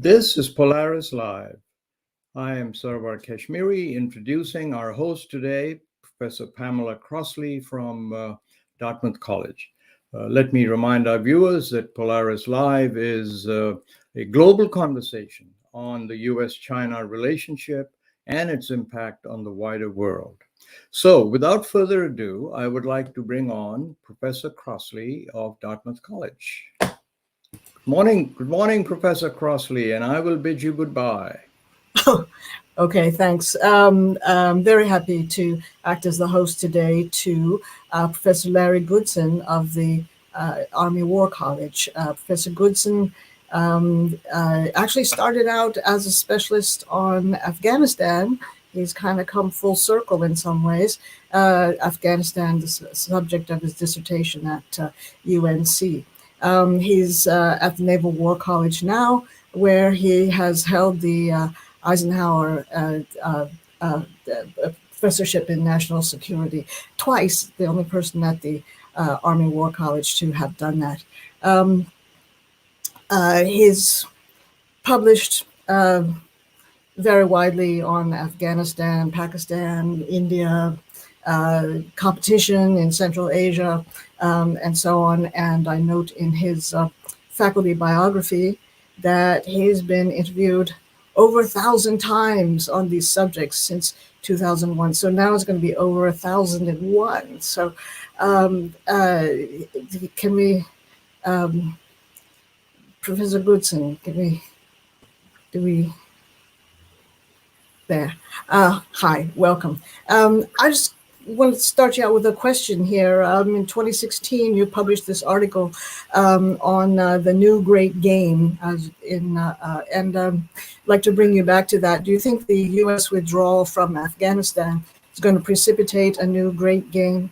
This is Polaris Live. I am Sarwar Kashmiri, introducing our host today, Professor Pamela Crossley from Dartmouth College. Let me remind our viewers that Polaris Live is a global conversation on the US-China relationship and its impact on the wider world. So, without further ado, I would like to bring on Professor Crossley of Dartmouth College. Good morning, Professor Crossley, and I will bid you goodbye. Okay, thanks. I'm very happy to act as the host today to Professor Larry Goodson of the Army War College. Professor Goodson actually started out as a specialist on Afghanistan. He's kind of come full circle in some ways. Afghanistan, the subject of his dissertation at UNC. He's at the Naval War College now, where he has held the Eisenhower professorship in national security twice, the only person at the Army War College to have done that. He's published very widely on Afghanistan, Pakistan, India, competition in Central Asia, and so on. And I note in his faculty biography that he's been interviewed over 1,000 times on these subjects since 2001. So now it's going to be over 1,001. So can we, Professor Goodson, do we, there. Hi, welcome. I just want to start you out with a question here. In 2016, you published this article on the new great game, and I'd like to bring you back to that. Do you think the U.S. withdrawal from Afghanistan is going to precipitate a new great game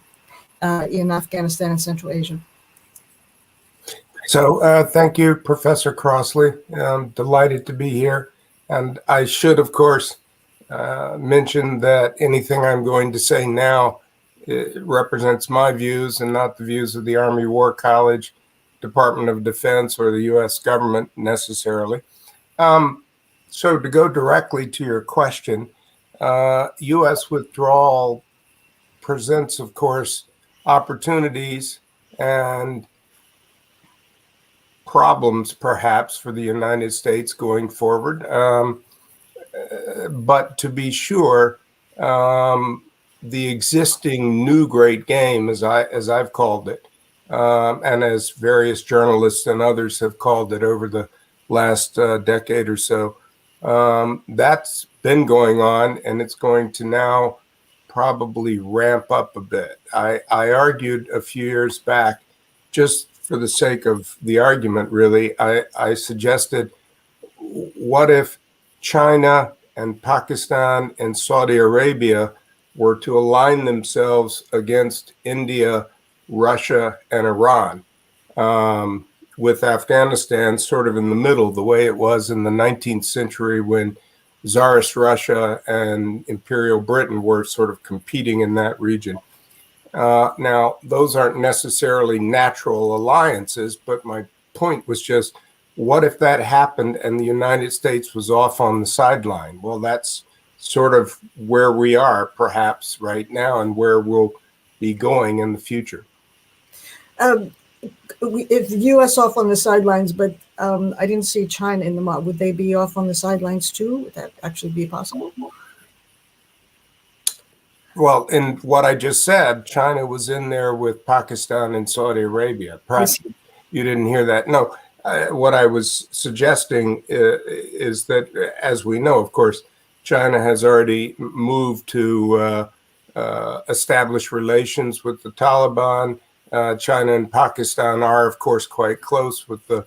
in Afghanistan and Central Asia? So thank you, Professor Crossley. I'm delighted to be here. And I should, of course, mention that anything I'm going to say now represents my views and not the views of the Army War College, Department of Defense, or the U.S. government necessarily. So to go directly to your question, U.S. withdrawal presents, of course, opportunities and problems, perhaps, for the United States going forward. But to be sure, the existing new great game, as I've called it, and as various journalists and others have called it over the last decade or so, that's been going on, and it's going to now probably ramp up a bit. I argued a few years back, just for the sake of the argument, really, I suggested, what if China and Pakistan and Saudi Arabia were to align themselves against India, Russia, and Iran, with Afghanistan sort of in the middle, the way it was in the 19th century when Tsarist Russia and Imperial Britain were sort of competing in that region. Now, those aren't necessarily natural alliances, but my point was just, what if that happened and the United States was off on the sideline? Well, that's sort of where we are, perhaps, right now, and where we'll be going in the future. If the U.S. off on the sidelines, but I didn't see China in the map, would they be off on the sidelines too? Would that actually be possible? Well, in what I just said, China was in there with Pakistan and Saudi Arabia. Perhaps you didn't hear that. No, what I was suggesting is that, as we know, of course, China has already moved to establish relations with the Taliban. China and Pakistan are, of course, quite close with the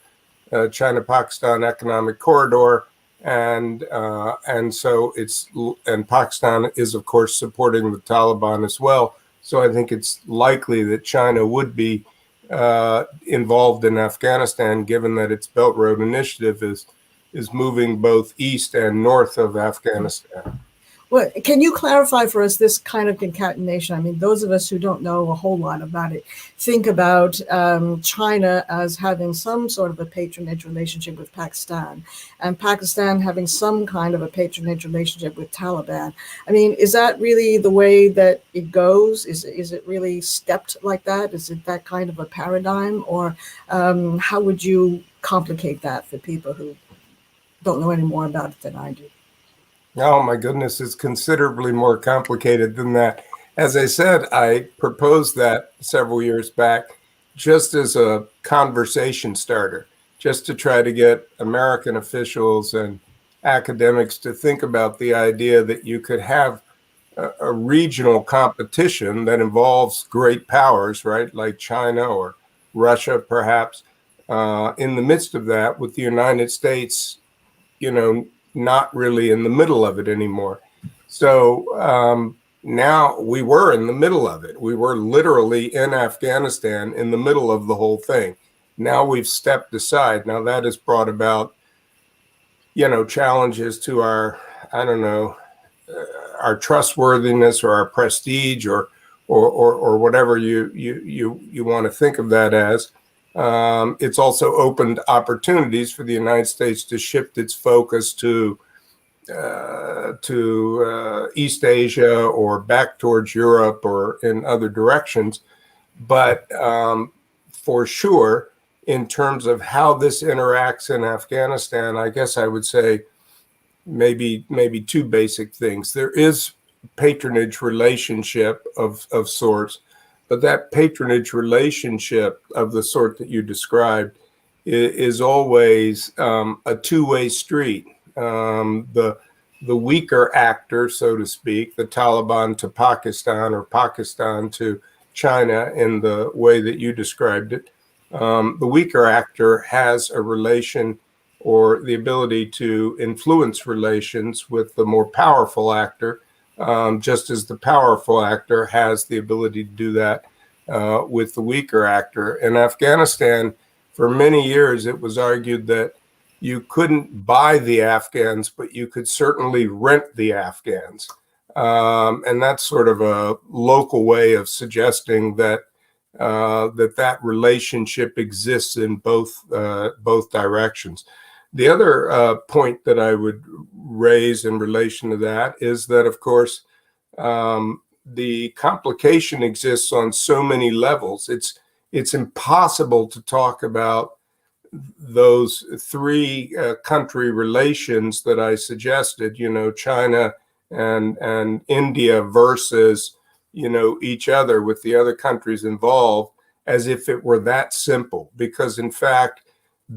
China-Pakistan Economic Corridor. And so and Pakistan is, of course, supporting the Taliban as well. So I think it's likely that China would be involved in Afghanistan, given that its Belt Road Initiative is moving both east and north of Afghanistan. Well, can you clarify for us this kind of concatenation? I mean, those of us who don't know a whole lot about it think about China as having some sort of a patronage relationship with Pakistan, and Pakistan having some kind of a patronage relationship with Taliban. I mean, is that really the way that it goes? Is it really stepped like that? Is it that kind of a paradigm? Or how would you complicate that for people who don't know any more about it than I do? Oh my goodness, it's considerably more complicated than that. As I said, I proposed that several years back just as a conversation starter, just to try to get American officials and academics to think about the idea that you could have a regional competition that involves great powers, right, like China or Russia, perhaps, in the midst of that, with the United States, not really in the middle of it anymore. So now we were in the middle of it. We were literally in Afghanistan in the middle of the whole thing. Now we've stepped aside. Now that has brought about, challenges to our, our trustworthiness or our prestige or whatever you want to think of that as. It's also opened opportunities for the United States to shift its focus to East Asia or back towards Europe or in other directions. But for sure, in terms of how this interacts in Afghanistan, I guess I would say maybe two basic things. There is patronage relationship of sorts, but that patronage relationship of the sort that you described is always a two-way street. The weaker actor, so to speak, the Taliban to Pakistan or Pakistan to China in the way that you described it, the weaker actor has a relation or the ability to influence relations with the more powerful actor, just as the powerful actor has the ability to do that with the weaker actor. In Afghanistan, for many years, it was argued that you couldn't buy the Afghans, but you could certainly rent the Afghans. And that's sort of a local way of suggesting that that relationship exists in both directions. The other point that I would raise in relation to that is that, of course, the complication exists on so many levels. It's impossible to talk about those three country relations that I suggested, China and India versus, each other with the other countries involved, as if it were that simple. Because in fact,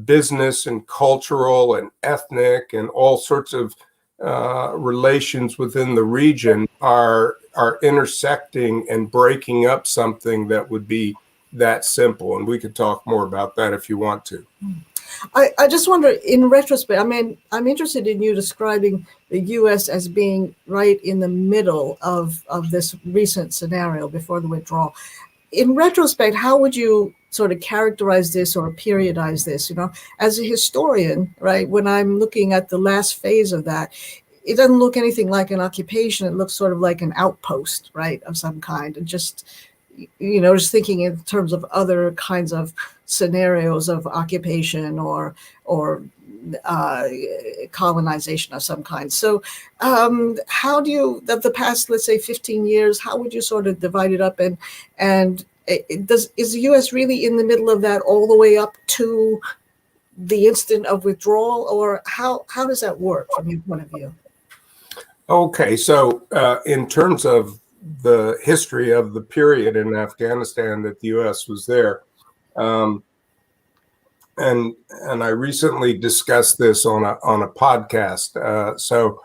business and cultural and ethnic and all sorts of relations within the region are intersecting and breaking up something that would be that simple. And we could talk more about that if you want to. I just wonder, in retrospect, I mean, I'm interested in you describing the U.S. as being right in the middle of this recent scenario before the withdrawal. In retrospect, how would you sort of characterize this or periodize this? As a historian, right, when I'm looking at the last phase of that, it doesn't look anything like an occupation. It looks sort of like an outpost, right, of some kind. And just thinking in terms of other kinds of scenarios of occupation or colonization of some kind. So how do you, the past, let's say 15 years, how would you sort of divide it up? And is the U.S. really in the middle of that all the way up to the instant of withdrawal? Or how does that work from your point of view? Okay, so in terms of the history of the period in Afghanistan that the U.S. was there, and I recently discussed this on a podcast. So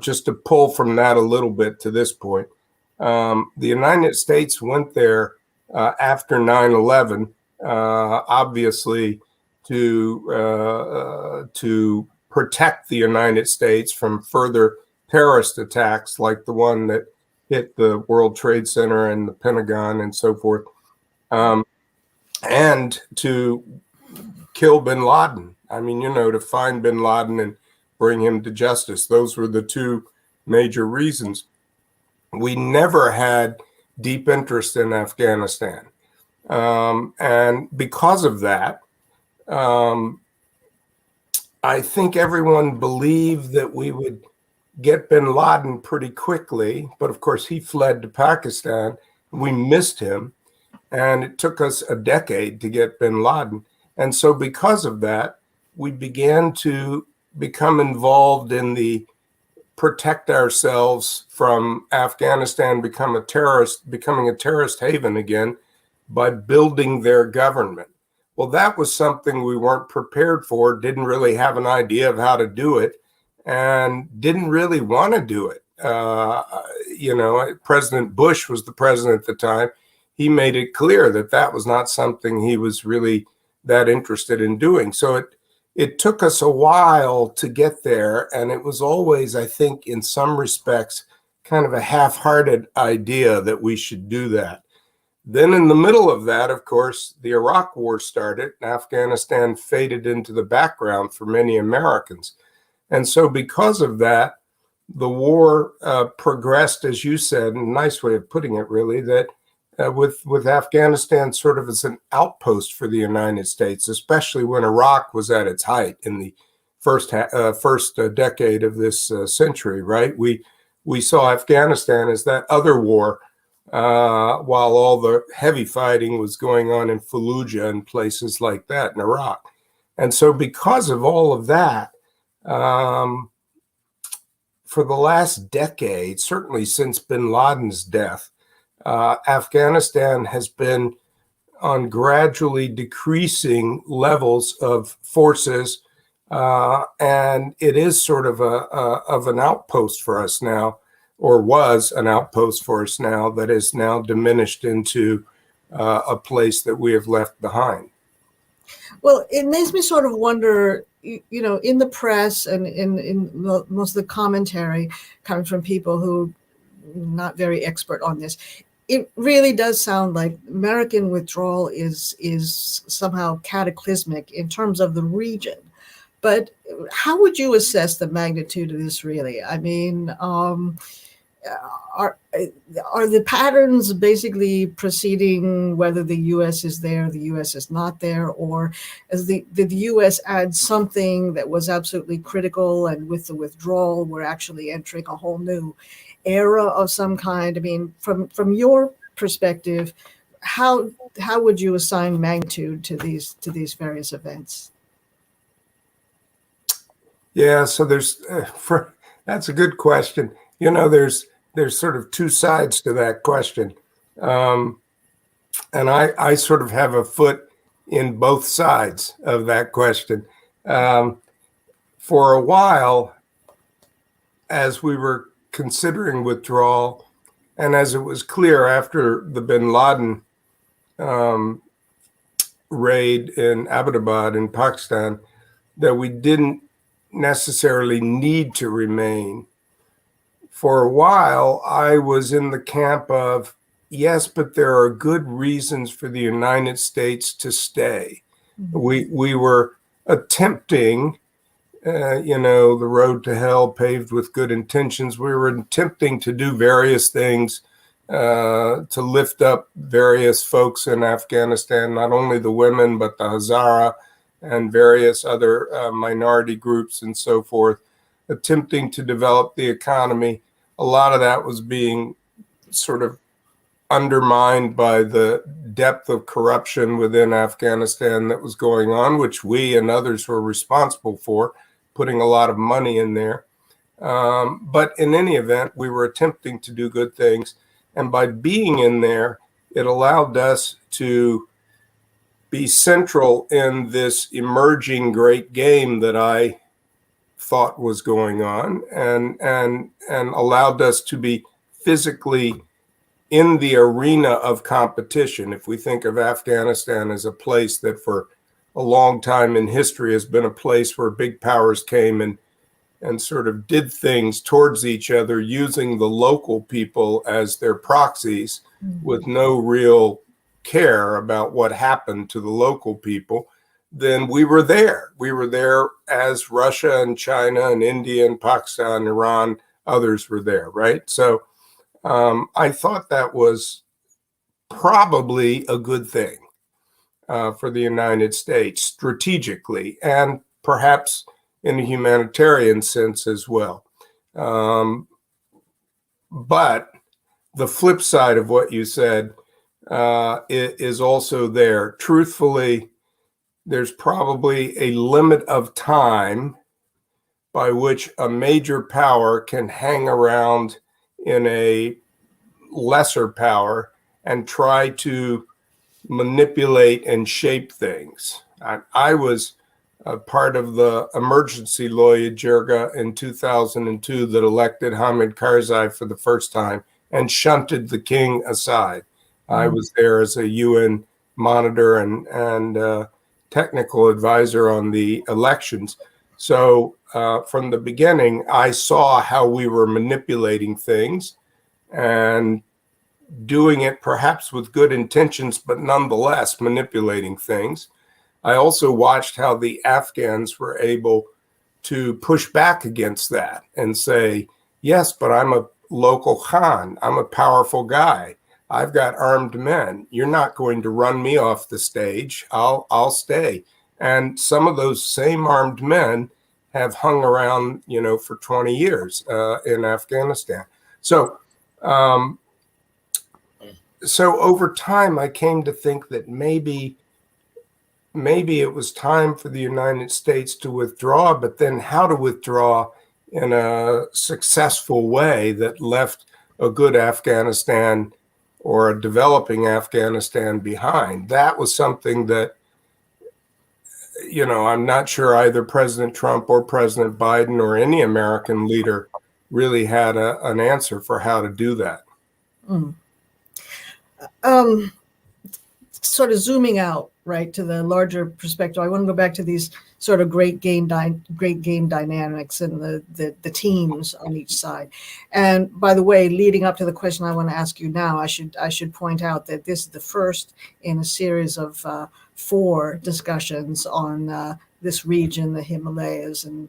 just to pull from that a little bit to this point, the United States went there after 9/11, obviously to protect the United States from further terrorist attacks like the one that hit the World Trade Center and the Pentagon and so forth, and to kill bin Laden. I mean, to find bin Laden and bring him to justice. Those were the two major reasons. We never had deep interest in Afghanistan. And because of that, I think everyone believed that we would get bin Laden pretty quickly. But of course, he fled to Pakistan. We missed him. And it took us a decade to get bin Laden. And so because of that, we began to become involved in the protect ourselves from Afghanistan becoming a terrorist haven again by building their government. Well, that was something we weren't prepared for, didn't really have an idea of how to do it, and didn't really want to do it. President Bush was the president at the time. He made it clear that that was not something he was really that interested in doing. So it took us a while to get there, and it was always, I think, in some respects, kind of a half-hearted idea that we should do that. Then in the middle of that, of course, the Iraq War started, and Afghanistan faded into the background for many Americans. And so because of that, the war progressed, as you said, a nice way of putting it, really, that with Afghanistan sort of as an outpost for the United States, especially when Iraq was at its height in the first decade of this century, right? We saw Afghanistan as that other war, while all the heavy fighting was going on in Fallujah and places like that in Iraq. And so because of all of that, for the last decade, certainly since bin Laden's death, Afghanistan has been on gradually decreasing levels of forces, and it is sort of an outpost for us now, or was an outpost for us now, that is now diminished into a place that we have left behind. Well, it makes me sort of wonder, in the press and in most of the commentary coming from people who are not very expert on this, it really does sound like American withdrawal is somehow cataclysmic in terms of the region. But how would you assess the magnitude of this, really? I mean, are the patterns basically proceeding whether the U.S. is there, the U.S. is not there, or did the U.S. add something that was absolutely critical, and with the withdrawal, we're actually entering a whole new era of some kind? I mean, from your perspective, how would you assign magnitude to these various events? Yeah, so that's a good question. There's sort of two sides to that question. And I sort of have a foot in both sides of that question. For a while, as we were considering withdrawal, and as it was clear after the bin Laden raid in Abbottabad in Pakistan, that we didn't necessarily need to remain. For a while, I was in the camp of, yes, but there are good reasons for the United States to stay. Mm-hmm. We were attempting, the road to hell paved with good intentions. We were attempting to do various things to lift up various folks in Afghanistan, not only the women, but the Hazara and various other minority groups and so forth, attempting to develop the economy. A lot of that was being sort of undermined by the depth of corruption within Afghanistan that was going on, which we and others were responsible for, putting a lot of money in there. But in any event, we were attempting to do good things. And by being in there, it allowed us to be central in this emerging great game that I thought was going on, and allowed us to be physically in the arena of competition. If we think of Afghanistan as a place that for a long time in history has been a place where big powers came and sort of did things towards each other using the local people as their proxies, mm-hmm. with no real care about what happened to the local people, then we were there. We were there as Russia and China and India and Pakistan, Iran, others were there, right? So I thought that was probably a good thing for the United States strategically, and perhaps in a humanitarian sense as well. But the flip side of what you said is also there. Truthfully, there's probably a limit of time by which a major power can hang around in a lesser power and try to manipulate and shape things. I was a part of the emergency lawyer jirga in 2002 that elected Hamid Karzai for the first time and shunted the king aside. I was there as a UN monitor and technical advisor on the elections. So from the beginning, I saw how we were manipulating things and doing it perhaps with good intentions, but nonetheless manipulating things. I also watched how the Afghans were able to push back against that and say, yes, but I'm a local Khan. I'm a powerful guy. I've got armed men. You're not going to run me off the stage. I'll stay. And some of those same armed men have hung around, for 20 years in Afghanistan. So over time, I came to think that maybe it was time for the United States to withdraw, but then how to withdraw in a successful way that left a good Afghanistan or a developing Afghanistan behind. That was something that, I'm not sure either President Trump or President Biden or any American leader really had an answer for how to do that. Sort of zooming out, right, to the larger perspective, I want to go back to these sort of great game dynamics and the teams on each side. And by the way, leading up to the question I want to ask you now, I should point out that this is the first in a series of 4 discussions on this region, the Himalayas, and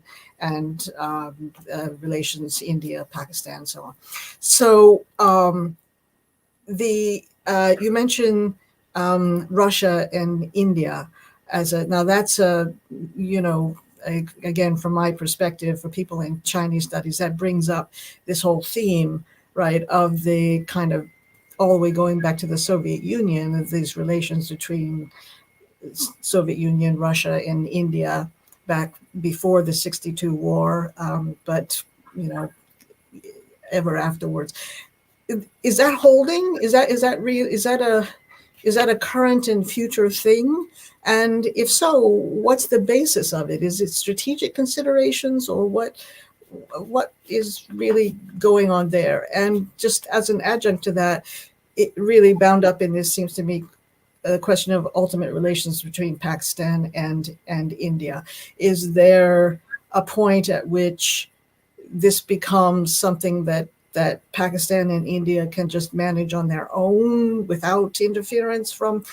relations, India, Pakistan, so on. So you mentioned Russia and India now that's again, from my perspective, for people in Chinese studies, that brings up this whole theme, right, of the kind of all the way going back to the Soviet Union, of these relations between Soviet Union, Russia, and India back before the '62 war, but ever afterwards. Is that holding? Is that real? Is that a current and future thing? And if so, what's the basis of it? Is it strategic considerations, or what is really going on there? And just as an adjunct to that, it really bound up in this seems to me a question of ultimate relations between Pakistan and India. Is there a point at which this becomes something that Pakistan and India can just manage on their own without interference from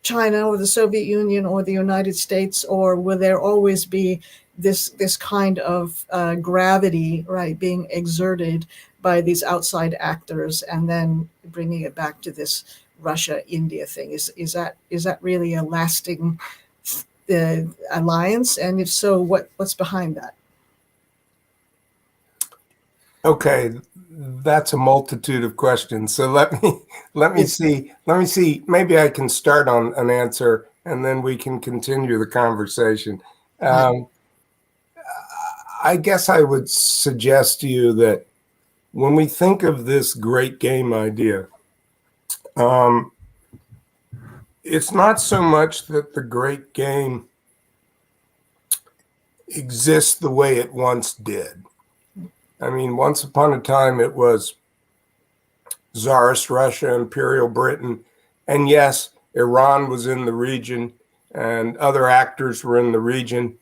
China or the Soviet Union or the United States, or will there always be this kind of gravity, right, being exerted by these outside actors, and then bringing it back to this Russia-India thing? Is that really a lasting alliance? And if so, what's behind that? Okay, that's a multitude of questions. So let me see. Maybe I can start on an answer, and then we can continue the conversation. I guess I would suggest to you that when we think of this great game idea, it's not so much that the great game exists the way it once did. I mean, once upon a time, it was Tsarist Russia, Imperial Britain, and yes, Iran was in the region, and other actors were in the region.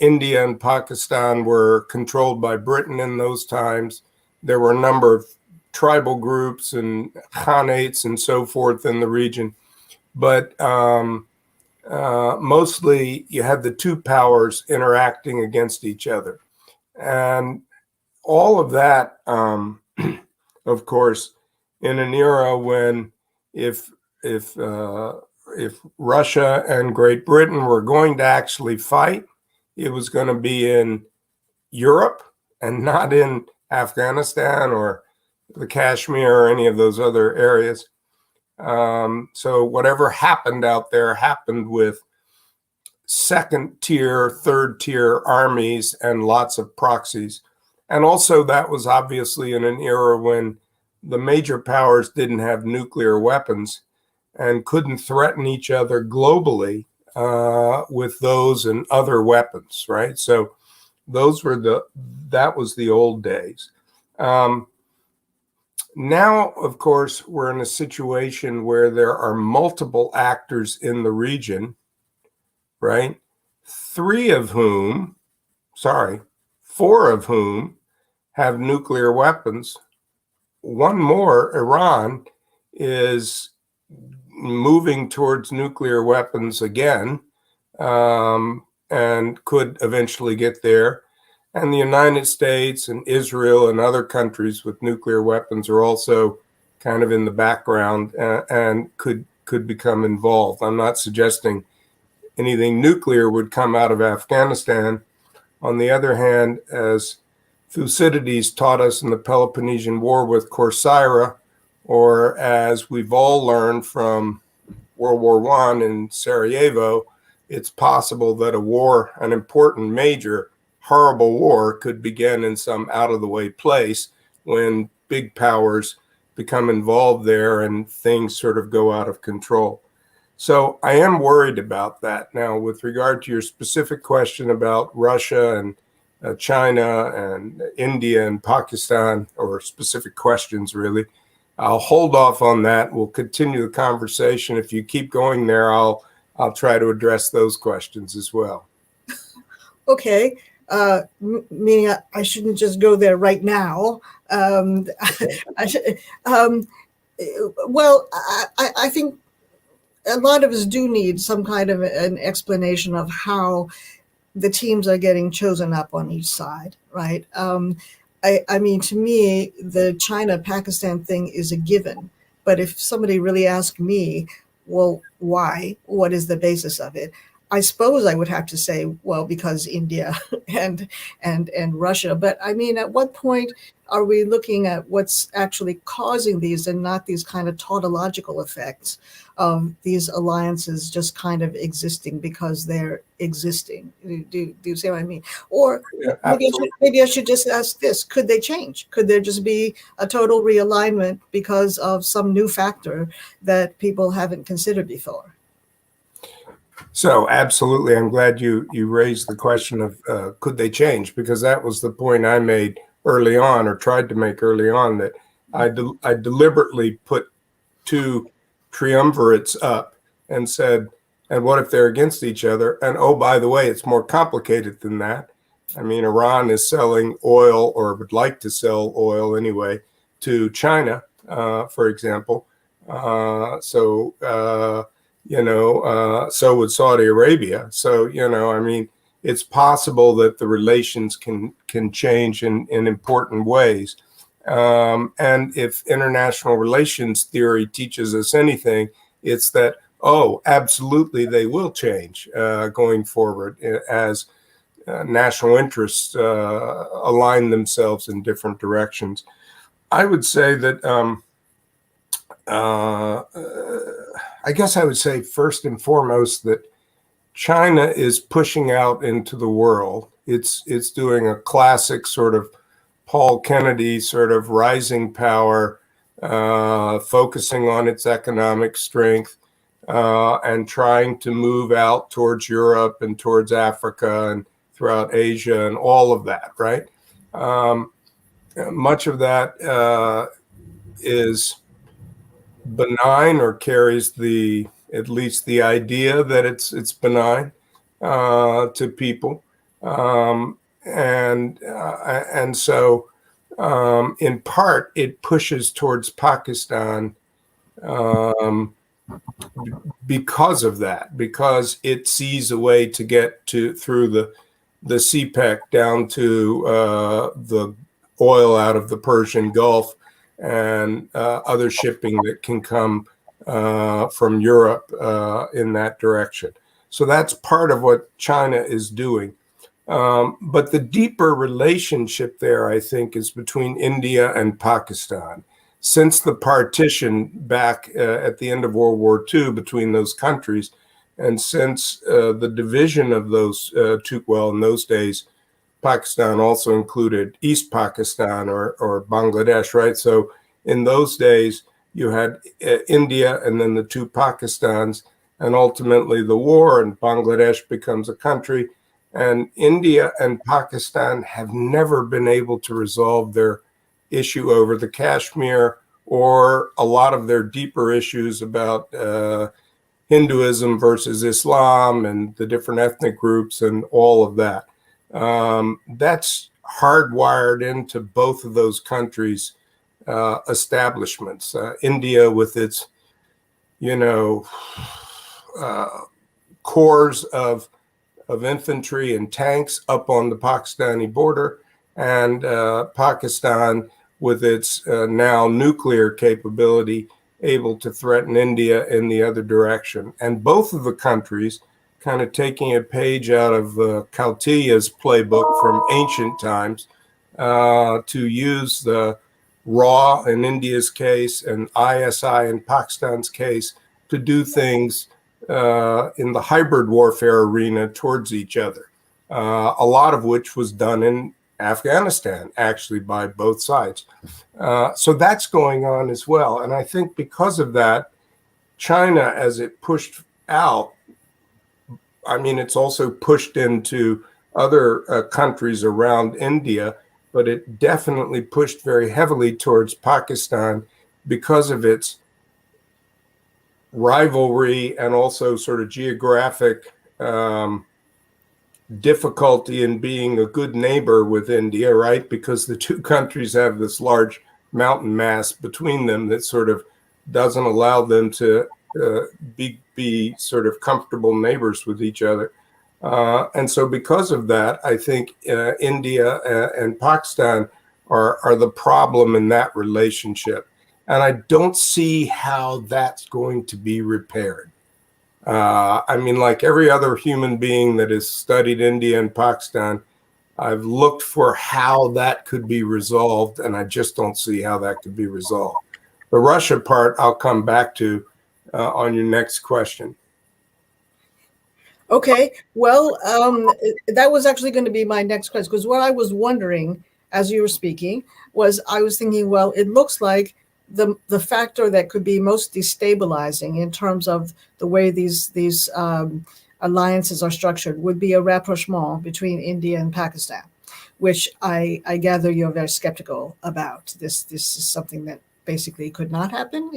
India and Pakistan were controlled by Britain in those times. There were a number of tribal groups and khanates and so forth in the region. But mostly you had the two powers interacting against each other. And all of that, of course, in an era when if Russia and Great Britain were going to actually fight, it was going to be in Europe and not in Afghanistan or the Kashmir or any of those other areas. So whatever happened out there happened with second tier, third tier armies and lots of proxies. And also that was obviously in an era when the major powers didn't have nuclear weapons and couldn't threaten each other globally with those and other weapons, right? So that was the old days. Now, of course, we're in a situation where there are multiple actors in the region, right? Four of whom have nuclear weapons. One more, Iran, is moving towards nuclear weapons again, and could eventually get there. And the United States and Israel and other countries with nuclear weapons are also kind of in the background and could become involved. I'm not suggesting anything nuclear would come out of Afghanistan. On the other hand, as Thucydides taught us in the Peloponnesian War with Corcyra, or as we've all learned from World War I in Sarajevo, it's possible that a war, an important, major, horrible war, could begin in some out-of-the-way place when big powers become involved there and things sort of go out of control. So I am worried about that. Now, with regard to your specific question about Russia and China and India and Pakistan, or specific questions really, I'll hold off on that. We'll continue the conversation. If you keep going there, I'll try to address those questions as well. Okay. Meaning I shouldn't just go there right now. Well, I think a lot of us do need some kind of an explanation of how the teams are getting chosen up on each side, right? I mean, to me, the China-Pakistan thing is a given. But if somebody really asked me, well, why? What is the basis of it? I suppose I would have to say, well, because India and Russia. But I mean, at what point are we looking at what's actually causing these and not these kind of tautological effects of these alliances just kind of existing because they're existing? Do you see what I mean? Or yeah, maybe I should just ask this: could they change? Could there just be a total realignment because of some new factor that people haven't considered before? So absolutely, I'm glad you raised the question of could they change, because that was the point I made early on, or tried to make early on, that I deliberately put two triumvirates up and said, and what if they're against each other? And oh, by the way, it's more complicated than that. I mean, Iran is selling oil, or would like to sell oil anyway, to China, for example. So would Saudi Arabia. So, I mean, it's possible that the relations can change in important ways. And if international relations theory teaches us anything, it's that, oh, absolutely, they will change going forward as national interests align themselves in different directions. I would say that I guess I would say first and foremost that China is pushing out into the world. It's doing a classic sort of Paul Kennedy sort of rising power, focusing on its economic strength, and trying to move out towards Europe and towards Africa and throughout Asia and all of that, right? Much of that is benign, or carries at least the idea that it's benign to people, and so in part it pushes towards Pakistan because of that, because it sees a way to get through the CPEC down to the oil out of the Persian Gulf and other shipping that can come from Europe in that direction. So that's part of what China is doing. But the deeper relationship there, I think, is between India and Pakistan. Since the partition back at the end of World War II between those countries, and since the division of those two, well, in those days, Pakistan also included East Pakistan or Bangladesh, right? So in those days, you had India and then the two Pakistans, and ultimately the war, and Bangladesh becomes a country. And India and Pakistan have never been able to resolve their issue over the Kashmir or a lot of their deeper issues about Hinduism versus Islam and the different ethnic groups and all of that. That's hardwired into both of those countries' establishments. India with its, corps of infantry and tanks up on the Pakistani border, and Pakistan with its now nuclear capability able to threaten India in the other direction. And both of the countries kind of taking a page out of Kautiya's playbook from ancient times to use the RAW in India's case and ISI in Pakistan's case to do things in the hybrid warfare arena towards each other, a lot of which was done in Afghanistan, actually, by both sides. So that's going on as well. And I think because of that, China, as it pushed out, I mean, it's also pushed into other countries around India, but it definitely pushed very heavily towards Pakistan because of its rivalry and also sort of geographic difficulty in being a good neighbor with India, right? Because the two countries have this large mountain mass between them that sort of doesn't allow them to be sort of comfortable neighbors with each other. And so because of that, I think India and Pakistan are the problem in that relationship. And I don't see how that's going to be repaired. I mean, like every other human being that has studied India and Pakistan, I've looked for how that could be resolved, and I just don't see how that could be resolved. The Russia part, I'll come back to on your next question. Okay, well, that was actually going to be my next question, because what I was wondering as you were speaking was I was thinking, well, it looks like the factor that could be most destabilizing in terms of the way these alliances are structured would be a rapprochement between India and Pakistan, which I gather you're very skeptical about. This is something that basically could not happen.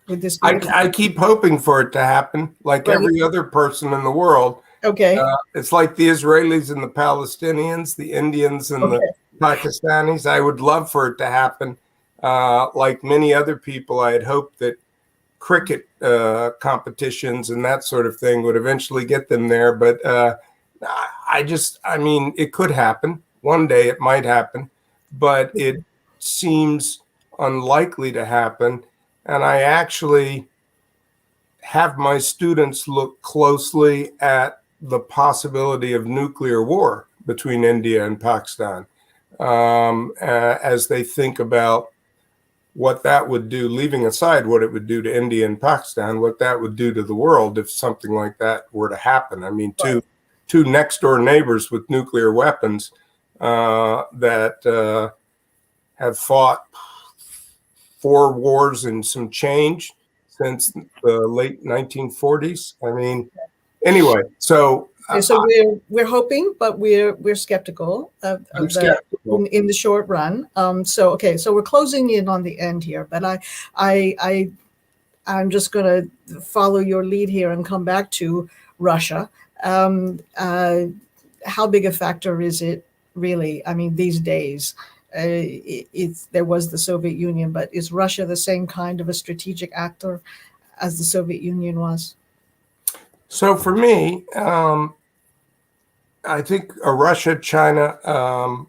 Would this be I keep hoping for it to happen, like every other person in the world. Okay. It's like the Israelis and the Palestinians, the Indians and the Pakistanis. I would love for it to happen. Like many other people, I had hoped that cricket competitions and that sort of thing would eventually get them there. But I mean, it could happen. One day it might happen, but it seems unlikely to happen. And I actually have my students look closely at the possibility of nuclear war between India and Pakistan as they think about what that would do, leaving aside what it would do to India and Pakistan, what that would do to the world if something like that were to happen. I mean, two next door neighbors with nuclear weapons that have fought 4 wars and some change since the late 1940s. I mean, anyway, so we're hoping, but we're skeptical of skeptical in the short run. So we're closing in on the end here, but I'm just going to follow your lead here and come back to Russia. How big a factor is it really? I mean, these days. There was the Soviet Union, but is Russia the same kind of a strategic actor as the Soviet Union was? So for me, I think a Russia-China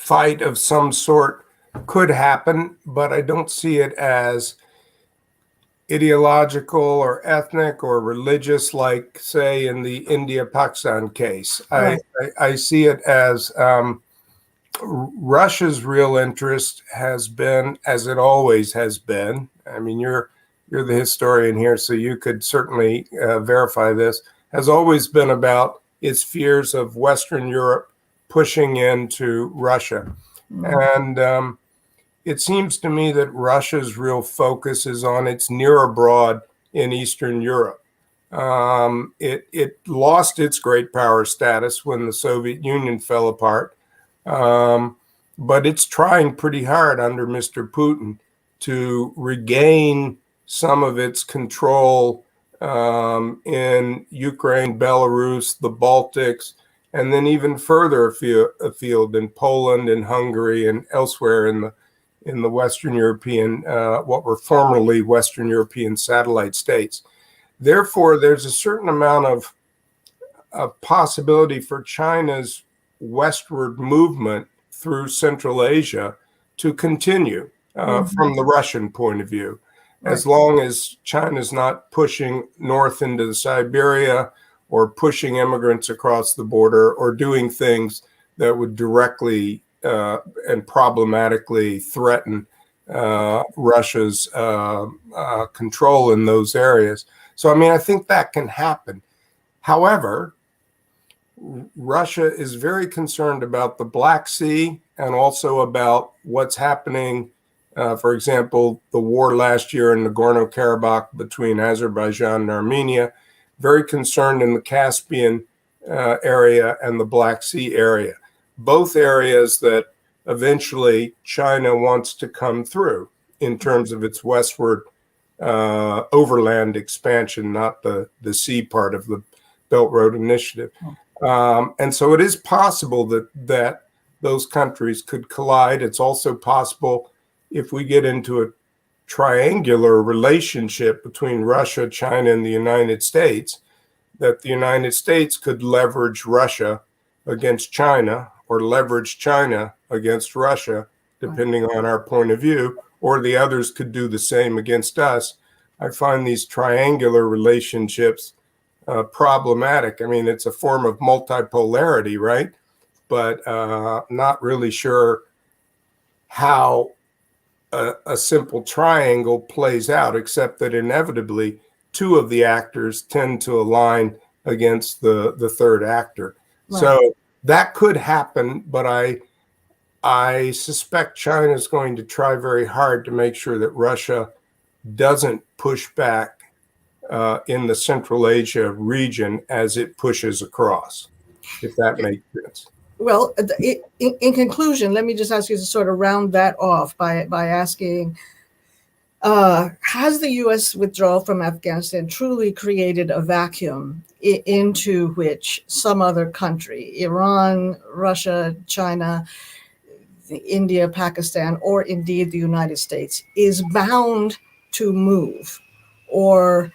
fight of some sort could happen, but I don't see it as ideological or ethnic or religious, like, say, in the India-Pakistan case. Right. I see it as Russia's real interest has been, as it always has been. I mean, you're the historian here, so you could certainly verify this, has always been about its fears of Western Europe pushing into Russia. And it seems to me that Russia's real focus is on its near abroad in Eastern Europe. It lost its great power status when the Soviet Union fell apart, but it's trying pretty hard under Mr. Putin to regain some of its control in Ukraine, Belarus, the Baltics, and then even further afield in Poland and Hungary and elsewhere in the Western European, what were formerly Western European satellite states. Therefore, there's a certain amount of possibility for China's westward movement through Central Asia to continue from the Russian point of view, as long as China's not pushing north into Siberia or pushing immigrants across the border or doing things that would directly and problematically threaten Russia's control in those areas. So, I mean, I think that can happen. However, Russia is very concerned about the Black Sea and also about what's happening, for example, the war last year in Nagorno-Karabakh between Azerbaijan and Armenia, very concerned in the Caspian area and the Black Sea area. Both areas that eventually China wants to come through in terms of its westward overland expansion, not the sea part of the Belt Road Initiative. And so it is possible that those countries could collide. It's also possible if we get into a triangular relationship between Russia, China, and the United States, that the United States could leverage Russia against China or leverage China against Russia, depending on our point of view, or the others could do the same against us. I find these triangular relationships problematic. I mean, it's a form of multipolarity, right? But not really sure how a simple triangle plays out, except that inevitably two of the actors tend to align against the third actor. Right. So that could happen, but I suspect China is going to try very hard to make sure that Russia doesn't push back in the Central Asia region as it pushes across, if that makes sense. Well, in conclusion, let me just ask you to sort of round that off by asking, has the U.S. withdrawal from Afghanistan truly created a vacuum into which some other country, Iran, Russia, China, India, Pakistan, or indeed the United States, is bound to move? Or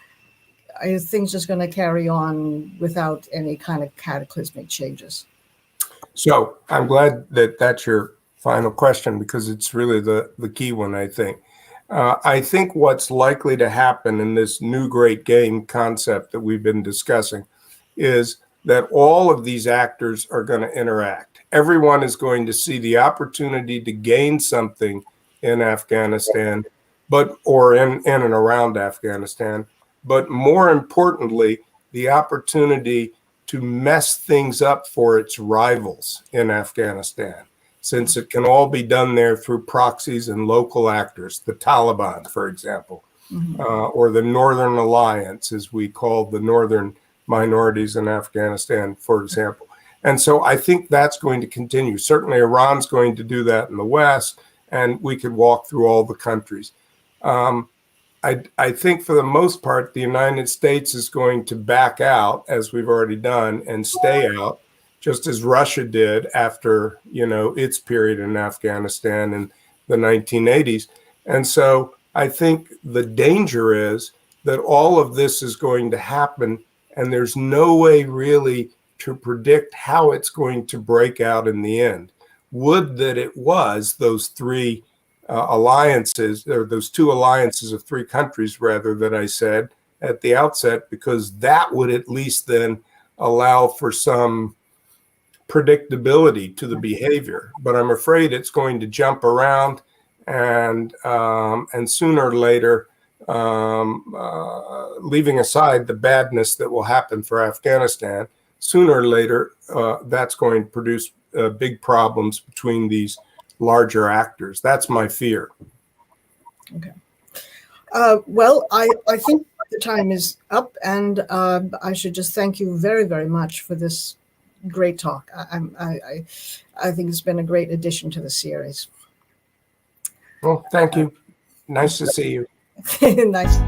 are things just going to carry on without any kind of cataclysmic changes? So I'm glad that that's your final question, because it's really the key one, I think. I think what's likely to happen in this new great game concept that we've been discussing is that all of these actors are going to interact. Everyone is going to see the opportunity to gain something in Afghanistan, or in and around Afghanistan, but more importantly, the opportunity to mess things up for its rivals in Afghanistan, since it can all be done there through proxies and local actors, the Taliban, for example, or the Northern Alliance, as we call the northern minorities in Afghanistan, for example. And so I think that's going to continue. Certainly Iran's going to do that in the West, and we could walk through all the countries. I think for the most part, the United States is going to back out, as we've already done, and stay out, just as Russia did after, its period in Afghanistan in the 1980s. And so I think the danger is that all of this is going to happen, and there's no way really to predict how it's going to break out in the end. Would that it was those three alliances, or those two alliances of three countries, rather, that I said at the outset, because that would at least then allow for some predictability to the behavior. But I'm afraid it's going to jump around, and sooner or later, leaving aside the badness that will happen for Afghanistan, sooner or later, that's going to produce big problems between these larger actors. That's my fear. Okay. Well, I think the time is up, and I should just thank you very, very much for this great talk. I think it's been a great addition to the series. Well, thank you. Nice to see you. Nice.